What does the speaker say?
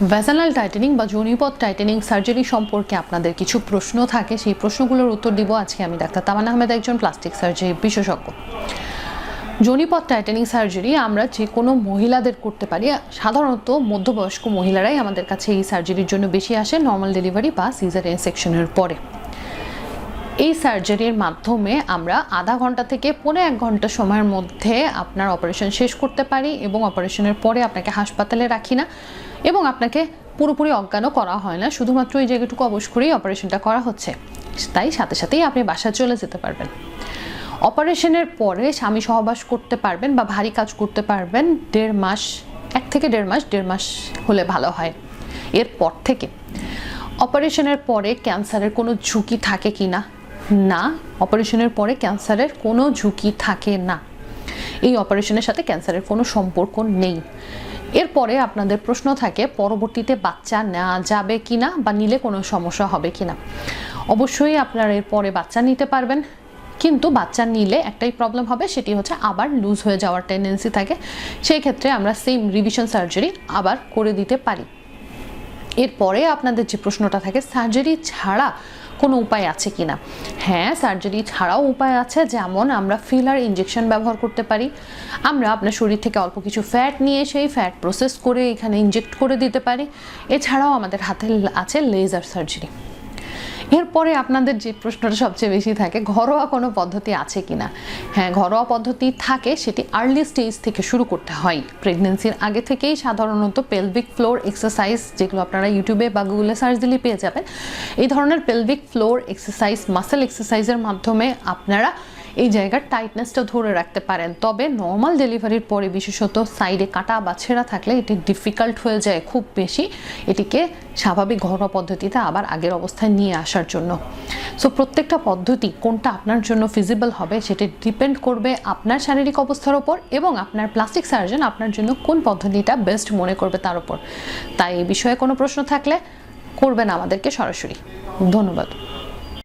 Vaginal tightening বা যোনিপথ tightening surgery সম্পর্কে আপনাদের কিছু প্রশ্ন থাকে, সেই প্রশ্নগুলোর উত্তর দিব আজকে আমি। ডাক্তার তামান্না আহমেদ, একজন প্লাস্টিক সার্জারি বিশেষজ্ঞ। যোনিপথ টাইটেনিং সার্জারি আমরা যে কোনো মহিলাদের করতে পারি। সাধারণত মধ্যবয়স্ক মহিলারাই আমাদের কাছে এই সার্জারির জন্য বেশি আসে, নর্মাল ডেলিভারি বা সিজারিয়ান সেকশনের পরে। এই সার্জারির মাধ্যমে আমরা আধা ঘন্টা থেকে 1.5 ঘন্টা সময়ের মধ্যে আপনার অপারেশন শেষ করতে পারি এবং অপারেশনের পরে আপনাকে হাসপাতালে রাখি না এবং আপনাকে পুরোপুরি অজ্ঞানও করা হয় না, শুধুমাত্র এই জায়গাটুকু অবশ করেই অপারেশনটা করা হচ্ছে, তাই সাথে সাথেই আপনি বাসায় চলে যেতে পারবেন। অপারেশনের পরে স্বামী সহবাস করতে পারবেন বা ভারী কাজ করতে পারবেন 1.5 মাস, 1 থেকে 1.5 মাস হলে ভালো হয়। এরপর থেকে অপারেশনের পরে ক্যান্সারের কোনো ঝুঁকি থাকে কি না? না, অপারেশনের পরে ক্যান্সারের কোনো ঝুঁকি থাকে না। এই অপারেশনের সাথে ক্যান্সারের কোনো সম্পর্ক নেই। এরপরে আপনাদের প্রশ্ন থাকে পরবর্তীতে বাচ্চা নেওয়া যাবে কিনা বা নিলে কোনো সমস্যা হবে কিনা। অবশ্যই আপনারা এরপরে বাচ্চা নিতে পারবেন, কিন্তু বাচ্চা নিলে একটাই প্রবলেম হবে, সেটি হচ্ছে আবার লুজ হয়ে যাওয়ার টেন্ডেন্সি থাকে। সেই ক্ষেত্রে আমরা সেম রিভিশন সার্জারি আবার করে দিতে পারি। এরপরে আপনাদের যে প্রশ্নটা থাকে সার্জারি ছাড়া কোনো উপায় আছে কিনা? হ্যাঁ, সার্জারি ছাড়াও উপায় আছে। যেমন আমরা ফিলার ইনজেকশন ব্যবহার করতে পারি। আমরা আপনার শরীর থেকে অল্প কিছু ফ্যাট নিয়ে সেই ফ্যাট প্রসেস করে এখানে ইনজেক্ট করে দিতে পারি। এছাড়াও আমাদের হাতে আছে লেজার সার্জারি। এরপরে আপনাদের যে প্রশ্নটা সবচেয়ে বেশি থাকে, ঘরোয়া কোনো পদ্ধতি আছে কিনা? হ্যাঁ, ঘরোয়া পদ্ধতি থাকে, সেটি আর্লি স্টেজ থেকে শুরু করতে হয়। প্রেগনেন্সির আগে থেকেই সাধারণত পেলভিক ফ্লোর এক্সারসাইজ, যেগুলো আপনারা ইউটিউবে বা গুগলে সার্চ দিলে পেয়ে যাবেন, এই ধরনের পেলভিক ফ্লোর এক্সারসাইজ, মাসেল এক্সারসাইজের মাধ্যমে আপনারা এই জায়গার টাইটনেসটা ধরে রাখতে পারেন। তবে নর্মাল ডেলিভারির পরে বিশেষত সাইডে কাটা বা ছেঁড়া থাকলে এটি ডিফিকাল্ট হয়ে যায় খুব বেশি এটিকে স্বাভাবিক ঘরোয়া পদ্ধতিতে আবার আগের অবস্থায় নিয়ে আসার জন্য। সো প্রত্যেকটা পদ্ধতি কোনটা আপনার জন্য ফিজিবল হবে সেটি ডিপেন্ড করবে আপনার শারীরিক অবস্থার ওপর এবং আপনার প্লাস্টিক সার্জন আপনার জন্য কোন পদ্ধতিটা বেস্ট মনে করবে তার উপর। তাই এই বিষয়ে কোনো প্রশ্ন থাকলে করবেন আমাদেরকে সরাসরি। ধন্যবাদ।